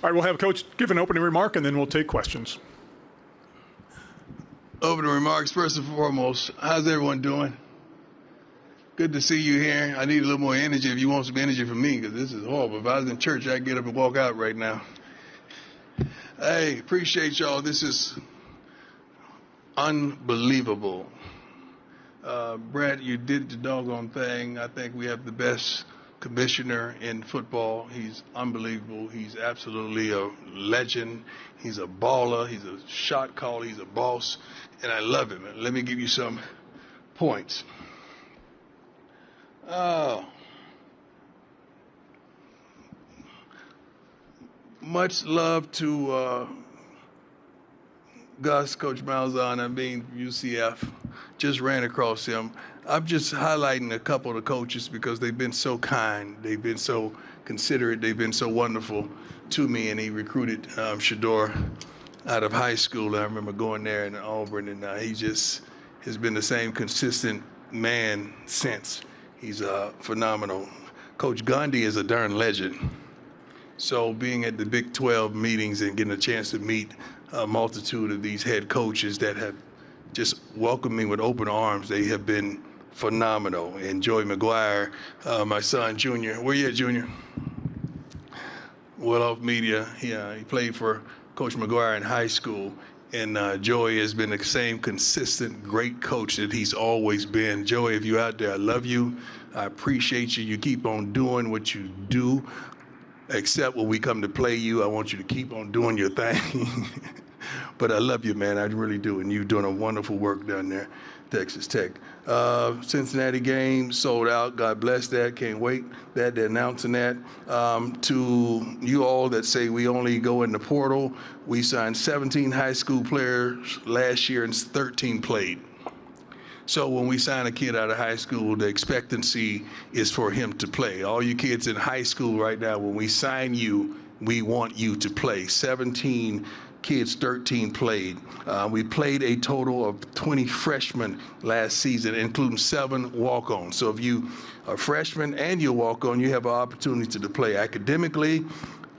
All right, we'll have Coach give an opening remark, and then we'll take questions. Opening remarks, first and foremost, how's everyone doing? Good to see you here. I need a little more energy if you want some energy from me, because this is horrible. If I was in church, I'd get up and walk out right now. Hey, appreciate y'all. This is unbelievable. Brett, you did the doggone thing. I think we have the best commissioner in football. He's unbelievable. He's absolutely a legend. He's a baller. He's a shot caller. He's a boss. And I love him. Let me give you some points. Much love to Gus, Coach Malzahn. I mean, UCF. Just ran across him. I'm just highlighting a couple of the coaches because they've been so kind. They've been so considerate. They've been so wonderful to me. And he recruited Shador out of high school. I remember going there in Auburn, and he just has been the same consistent man since. He's phenomenal. Coach Gandhi is a darn legend. So being at the Big 12 meetings and getting a chance to meet a multitude of these head coaches that have just welcomed me with open arms, they have been phenomenal. And Joey McGuire, my son, Junior. Where you at, Junior? Well off media. He played for Coach McGuire in high school. And Joey has been the same consistent, great coach that he's always been. Joey, if you're out there, I love you. I appreciate you. You keep on doing what you do. Except when we come to play you, I want you to keep on doing your thing. But I love you, man. I really do. And you're doing a wonderful work down there, Texas Tech. Cincinnati game sold out. God bless that. Can't wait that they're announcing that. To you all that say we only go in the portal, we signed 17 high school players last year and 13 played. So when we sign a kid out of high school, the expectancy is for him to play. All you kids in high school right now, when we sign you, we want you to play. 17 kids, 13 played. We played a total of 20 freshmen last season, including 7 walk-ons. So if you are a freshman and you walk-on, you have an opportunity to play academically.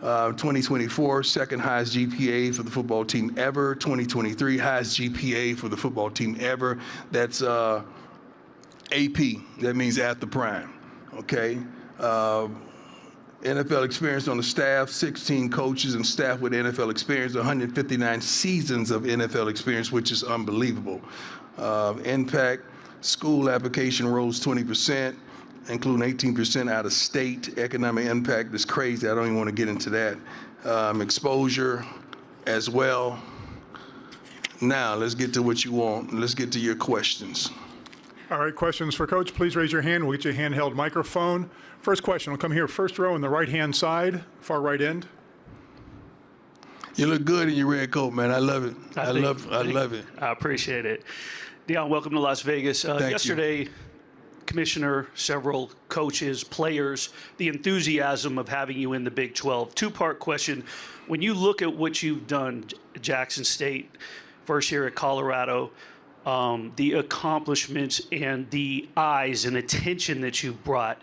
2024, second highest GPA for the football team ever. 2023, highest GPA for the football team ever. That's AP. That means at the prime. Okay. NFL experience on the staff, 16 coaches and staff with NFL experience, 159 seasons of NFL experience, which is unbelievable. Impact, school application rose 20%. Including 18% out of state. Economic impact is crazy. I don't even want to get into that. Exposure as well. Now, let's get to what you want. Let's get to your questions. All right, questions for Coach. Please raise your hand. We'll get you a handheld microphone. First question will come here, first row on the right-hand side, far right end. You look good in your red coat, man. I love it. I love it. I appreciate it. Deion, welcome to Las Vegas. Yesterday, Commissioner, several coaches, players, the enthusiasm of having you in the Big 12. Two-part question. When you look at what you've done, Jackson State, first year at Colorado, the accomplishments and the eyes and attention that you've brought,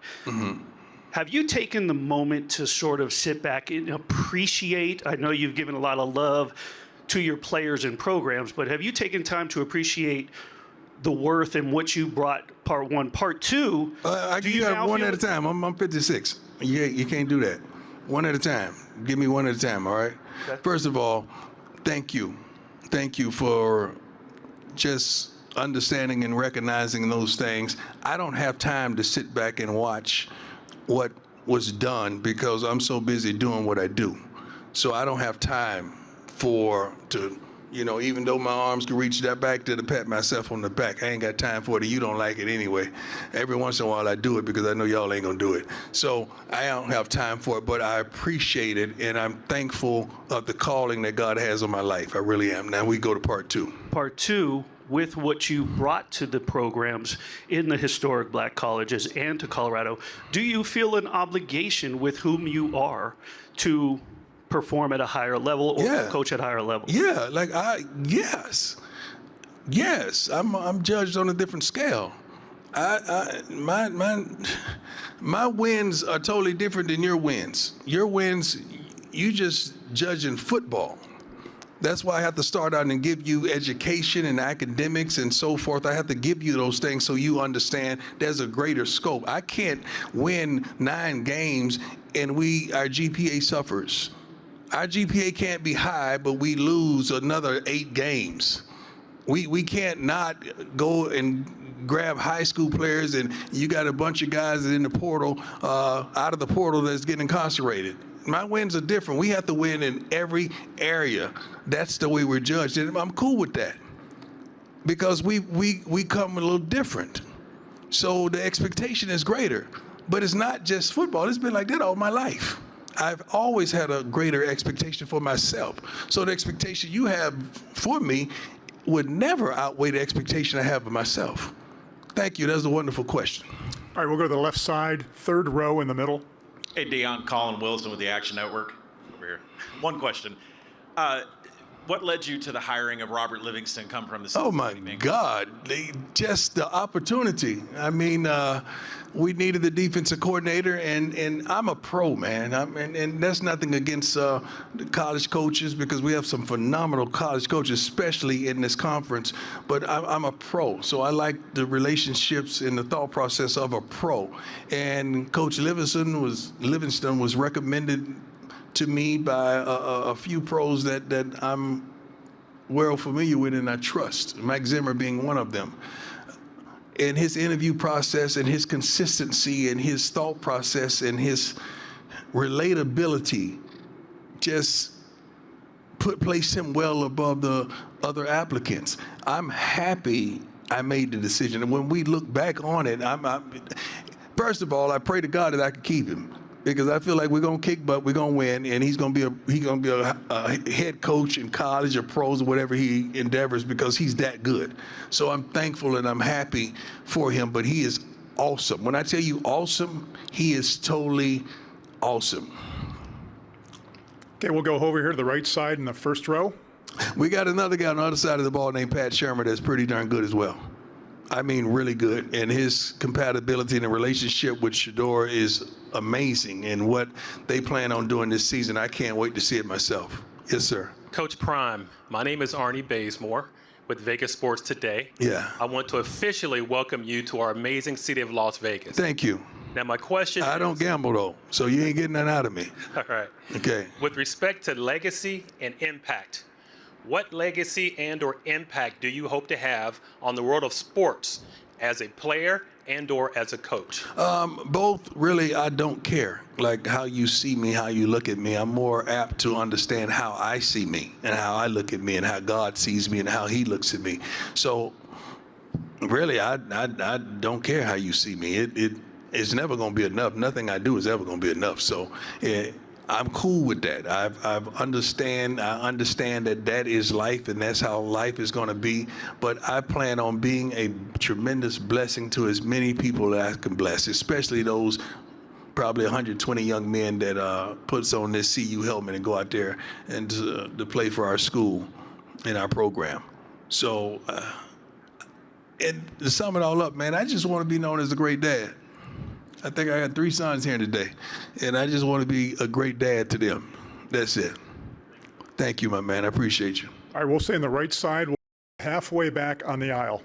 have you taken the moment to sort of sit back and appreciate? I know you've given a lot of love to your players and programs, but have you taken time to appreciate the worth and what you brought, part one? Part two, you got one at a time. I'm 56. You can't do that. One at a time. Give me one at a time, all right? Okay. First of all, thank you. Thank you for just understanding and recognizing those things. I don't have time to sit back and watch what was done because I'm so busy doing what I do. So I don't have time even though my arms can reach that back to pat myself on the back, I ain't got time for it, and you don't like it anyway. Every once in a while I do it because I know y'all ain't gonna do it. So I don't have time for it, but I appreciate it, and I'm thankful of the calling that God has on my life. I really am. Now we go to part two. Part two, with what you brought to the programs in the historic black colleges and to Colorado, do you feel an obligation with whom you are to perform at a higher level or coach at a higher level? Yeah, yes. I'm judged on a different scale. My wins are totally different than your wins. Your wins, you just judging football. That's why I have to start out and give you education and academics and so forth. I have to give you those things so you understand there's a greater scope. I can't win 9 games and our GPA suffers. Our GPA can't be high, but we lose another 8 games. We can't not go and grab high school players and you got a bunch of guys in the portal, out of the portal that's getting incarcerated. My wins are different. We have to win in every area. That's the way we're judged. And I'm cool with that because we come a little different. So the expectation is greater. But it's not just football. It's been like that all my life. I've always had a greater expectation for myself. So the expectation you have for me would never outweigh the expectation I have of myself. Thank you. That's a wonderful question. All right, we'll go to the left side, 3rd row in the middle. Hey, Deion, Colin Wilson with the Action Network. Over here. One question. What led you to the hiring of Robert Livingston come from the Oh, my God. Just the opportunity. I mean, we needed the defensive coordinator, and I'm a pro, man. And that's nothing against the college coaches because we have some phenomenal college coaches, especially in this conference. But I'm a pro, so I like the relationships and the thought process of a pro. And Coach Livingston was recommended to me by a few pros that I'm well familiar with and I trust, Mike Zimmer being one of them. And his interview process and his consistency and his thought process and his relatability just placed him well above the other applicants. I'm happy I made the decision. And when we look back on it, first of all, I pray to God that I could keep him. Because I feel like we're gonna kick butt, we're gonna win, and he's gonna be a head coach in college or pros or whatever he endeavors because he's that good. So I'm thankful and I'm happy for him. But he is awesome. When I tell you awesome, he is totally awesome. Okay, we'll go over here to the right side in the 1st row. We got another guy on the other side of the ball named Pat Shermer that's pretty darn good as well. I mean, really good. And his compatibility and the relationship with Shador is amazing. And what they plan on doing this season, I can't wait to see it myself. Yes, sir. Coach Prime, my name is Arnie Bazemore with Vegas Sports Today. Yeah. I want to officially welcome you to our amazing city of Las Vegas. Thank you. Now, my question I don't gamble, though, so you ain't getting that out of me. All right. Okay. With respect to legacy and impact, what legacy and or impact do you hope to have on the world of sports as a player and or as a coach? Both, really. I don't care. Like how you see me, how you look at me. I'm more apt to understand how I see me and how I look at me and how God sees me and how he looks at me. So really, I don't care how you see me. It's never going to be enough. Nothing I do is ever going to be enough. So I'm cool with that. I understand that is life and that's how life is going to be. But I plan on being a tremendous blessing to as many people that I can bless, especially those probably 120 young men that puts on this CU helmet and go out there and to play for our school and our program. So, and to sum it all up, man, I just want to be known as a great dad. I think I got 3 sons here today, and I just want to be a great dad to them. That's it. Thank you, my man. I appreciate you. All right, we'll stay on the right side, halfway back on the aisle.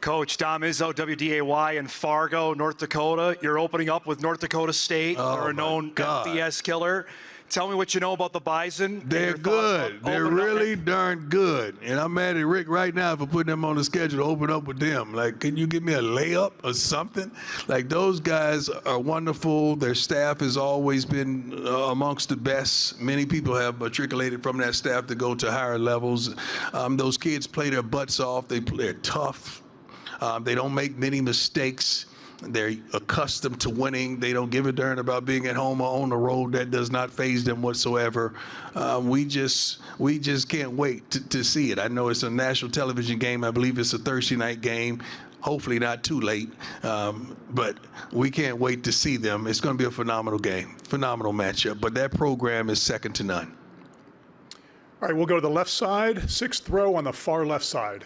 Coach Dom Izzo, WDAY in Fargo, North Dakota. You're opening up with North Dakota State. They're a known FBS killer. Tell me what you know about the Bison. They're good. They're really darn good. And I'm mad at Rick right now for putting them on the schedule to open up with them. Like, can you give me a layup or something? Like, those guys are wonderful. Their staff has always been amongst the best. Many people have matriculated from that staff to go to higher levels. Those kids play their butts off. They're tough. They don't make many mistakes. They're accustomed to winning. They don't give a darn about being at home or on the road. That does not faze them whatsoever. We just can't wait to see it. I know it's a national television game. I believe it's a Thursday night game. Hopefully not too late, but we can't wait to see them. It's going to be a phenomenal game, phenomenal matchup. But that program is second to none. All right, we'll go to the left side, 6th row on the far left side.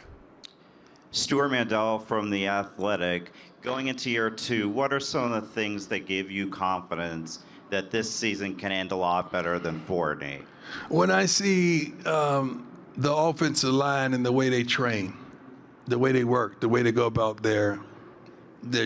Stuart Mandel from The Athletic. Going into year 2, what are some of the things that give you confidence that this season can end a lot better than 4-8? When I see the offensive line and the way they train, the way they work, the way they go about their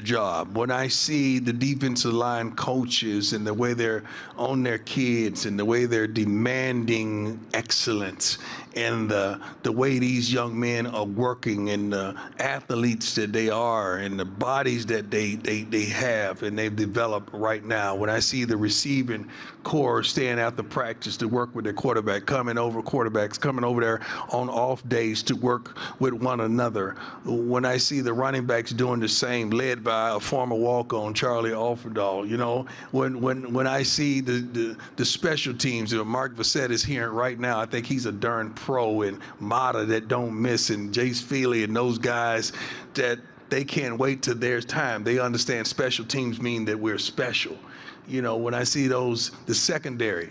job. When I see the defensive line coaches and the way they're on their kids and the way they're demanding excellence and the way these young men are working and the athletes that they are and the bodies that they have and they've developed right now. When I see the receiving core staying after practice to work with their quarterback, quarterbacks coming over there on off days to work with one another. When I see the running backs doing the same, led by a former walk-on, Charlie Offerdahl, you know, when I see the special teams, Mark Vassett is here right now. I think he's a darn pro, and Mata that don't miss, and Jace Feely and those guys that they can't wait till their time. They understand special teams mean that we're special. You know, when I see the secondary,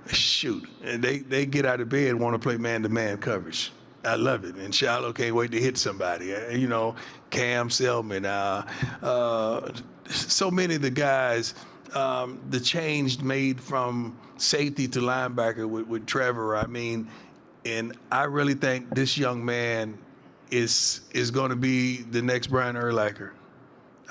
shoot, and they get out of bed and want to play man-to-man coverage. I love it. And Shiloh can't wait to hit somebody. You know, Cam Selman, so many of the guys, the change made from safety to linebacker with Trevor. I mean, and I really think this young man is going to be the next Brian Urlacher.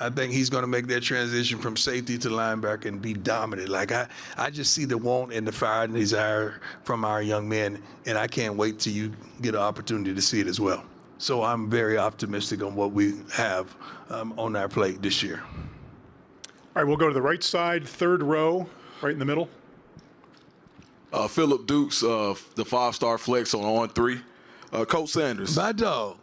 I think he's going to make that transition from safety to linebacker and be dominant. Like, I just see the want and the fire and desire from our young men, and I can't wait till you get an opportunity to see it as well. So I'm very optimistic on what we have on our plate this year. All right, we'll go to the right side, third row, right in the middle. Phillip Dukes, the five-star flex on 3. Coach Sanders. My dog.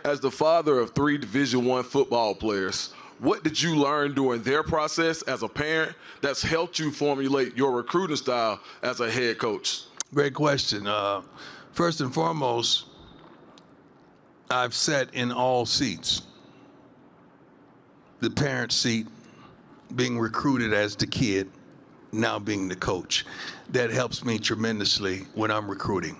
As the father of 3 Division I football players, what did you learn during their process as a parent that's helped you formulate your recruiting style as a head coach? Great question. First and foremost, I've sat in all seats. The parent seat, being recruited as the kid, now being the coach. That helps me tremendously when I'm recruiting.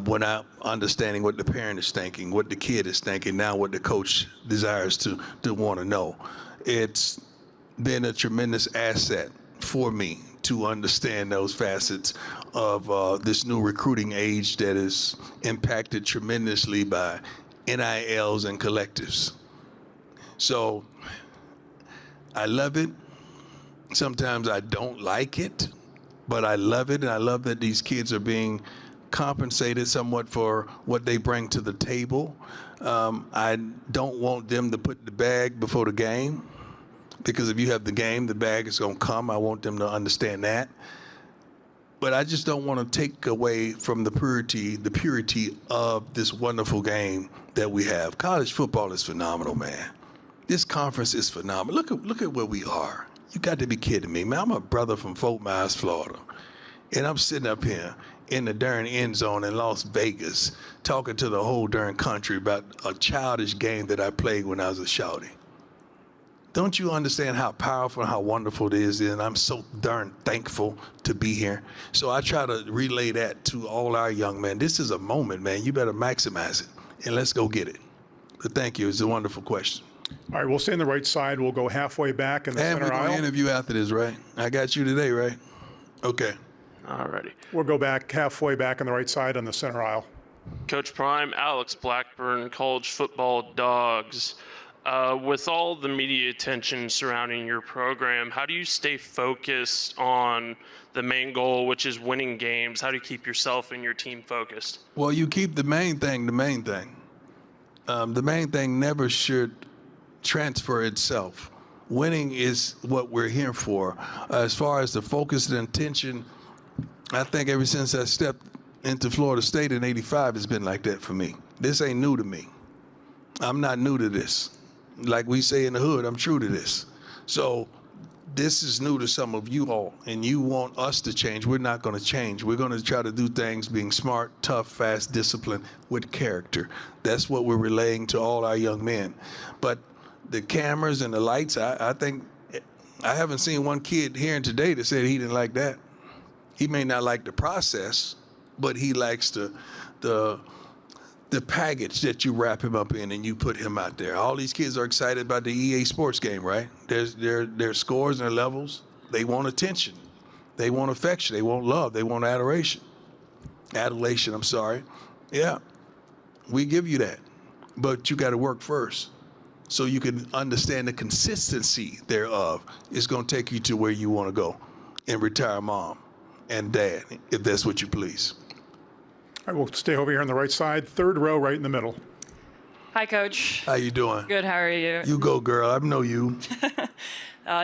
When I'm understanding what the parent is thinking, what the kid is thinking, now what the coach desires to want to know. It's been a tremendous asset for me to understand those facets of this new recruiting age that is impacted tremendously by NILs and collectives. So I love it. Sometimes I don't like it, but I love it, and I love that these kids are being compensated somewhat for what they bring to the table. I don't want them to put the bag before the game, because if you have the game, the bag is going to come. I want them to understand that. But I just don't want to take away from the purity of this wonderful game that we have. College football is phenomenal, man. This conference is phenomenal. Look at where we are. You got to be kidding me, man. I'm a brother from Fort Myers, Florida, and I'm sitting up here in the darn end zone in Las Vegas talking to the whole darn country about a childish game that I played when I was a shouty. Don't you understand how powerful and how wonderful it is? And I'm so darn thankful to be here. So I try to relay that to all our young men. This is a moment, man. You better maximize it, and let's go get it. But thank you. It's a wonderful question. All right, we'll stay on the right side. We'll go halfway back in the And center we're going aisle. to interview after this, right? I got you today, right? Okay. All righty. We'll go back halfway back on the right side on the center aisle. Coach Prime, Alex Blackburn, college football dogs. With all the media attention surrounding your program, how do you stay focused on the main goal, which is winning games? How do you keep yourself and your team focused? Well, you keep the main thing the main thing. The main thing never should transfer itself. Winning is what we're here for. As far as the focus and intention, I think ever since I stepped into Florida State in '85, it's been like that for me. This ain't new to me. I'm not new to this. Like we say in the hood, I'm true to this. So this is new to some of you all, and you want us to change. We're not going to change. We're going to try to do things being smart, tough, fast, disciplined, with character. That's what we're relaying to all our young men. But the cameras and the lights, I think, I haven't seen one kid here today that said he didn't like that. He may not like the process, but he likes the package that you wrap him up in and you put him out there. All these kids are excited about the EA Sports game, right? There's scores and their levels. They want attention. They want affection. They want love. They want adoration. Adulation, I'm sorry. Yeah, we give you that. But you got to work first so you can understand the consistency thereof. It's going to take you to where you want to go and retire mom and dad, if that's what you please. All right, we'll stay over here on the right side, third row right in the middle. Hi, Coach. How you doing? Good, how are you? You go, girl. I know you.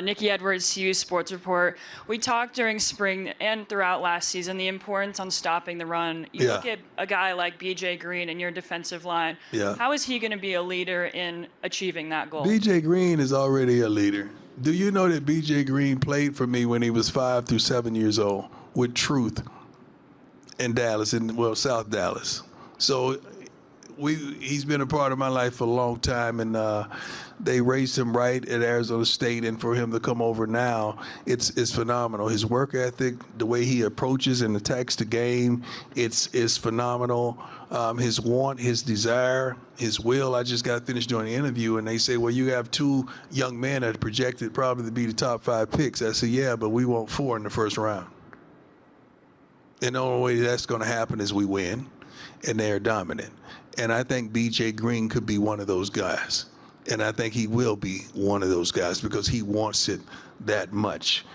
Nikki Edwards, Yahoo Sports Report. We talked during spring and throughout last season the importance on stopping the run. You look at a guy like B.J. Green in your defensive line. Yeah. How is he going to be a leader in achieving that goal? B.J. Green is already a leader. Do you know that B.J. Green played for me when he was 5 through 7 years old with Truth in Dallas, South Dallas. So he's been a part of my life for a long time, and they raised him right at Arizona State, and for him to come over now, it's phenomenal. His work ethic, the way he approaches and attacks the game, it's phenomenal. His want, his desire, his will. I just got finished doing an interview, and they say, well, you have 2 young men that are projected probably to be the top 5 picks. I said, yeah, but we want 4 in the first round. And the only way that's going to happen is we win, and they're dominant. And I think B.J. Green could be one of those guys. And I think he will be one of those guys because he wants it that much.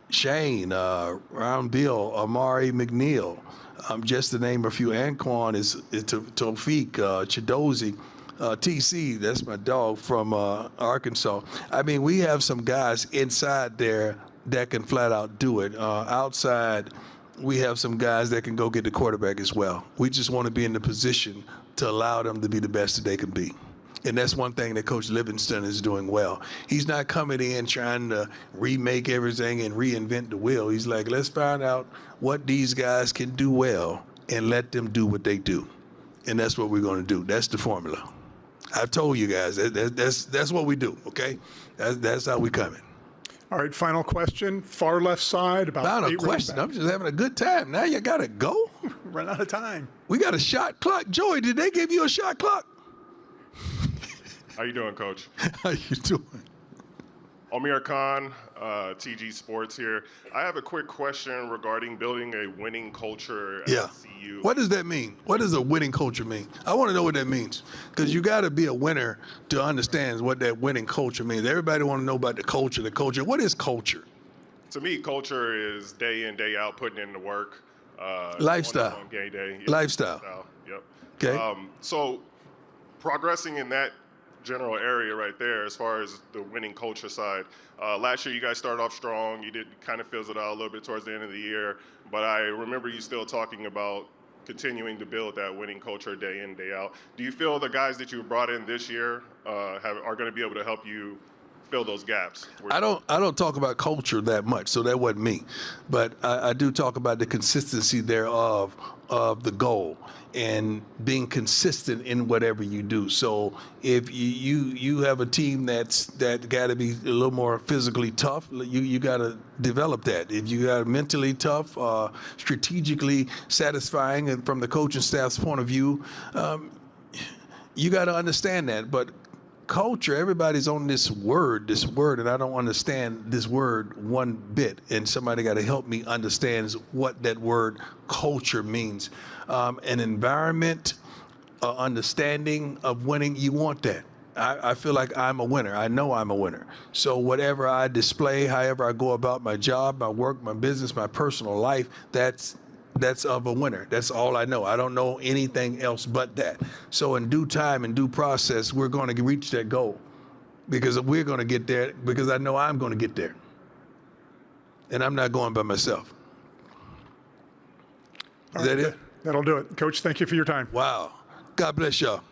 Shane, Round Bill, Amari McNeil, just to name a few. Anquan is Tofik, Chidozie, TC, that's my dog from Arkansas. I mean, we have some guys inside there that can flat out do it. Outside, we have some guys that can go get the quarterback as well. We just want to be in the position to allow them to be the best that they can be. And that's one thing that Coach Livingston is doing well. He's not coming in trying to remake everything and reinvent the wheel. He's like, let's find out what these guys can do well and let them do what they do. And that's what we're going to do. That's the formula. I've told you guys, that's what we do, okay? That's how we coming. All right, final question. Far left side. Not a question. I'm just having a good time. Now you got to go? Run out of time. We got a shot clock. Joey, did they give you a shot clock? How you doing, Coach? How you doing? Omir Khan, TG Sports here. I have a quick question regarding building a winning culture at CU. What does that mean? What does a winning culture mean? I want to know what that means because you got to be a winner to understand what that winning culture means. Everybody want to know about the culture. The culture. What is culture? To me, culture is day in, day out, putting in the work. Lifestyle. On game day. Yep. Lifestyle. Yep. Okay. So progressing in that general area right there as far as the winning culture side. Last year you guys started off strong. You did kind of fizzle out a little bit towards the end of the year, but I remember you still talking about continuing to build that winning culture day in, day out. Do you feel the guys that you brought in this year are going to be able to help you fill those gaps? I don't talk about culture that much, so that wasn't me. But I do talk about the consistency thereof of the goal and being consistent in whatever you do. So if you have a team that got to be a little more physically tough, you got to develop that. If you got mentally tough, strategically satisfying, and from the coaching staff's point of view, you got to understand that. But culture, everybody's on this word, and I don't understand this word one bit. And somebody got to help me understand what that word culture means. An environment, understanding of winning, you want that. I feel like I'm a winner. I know I'm a winner. So whatever I display, however I go about my job, my work, my business, my personal life, that's of a winner. That's all I know. I don't know anything else but that. So in due time, in due process, we're going to reach that goal because we're going to get there because I know I'm going to get there. And I'm not going by myself. Is that it? That'll do it. Coach, thank you for your time. Wow. God bless y'all.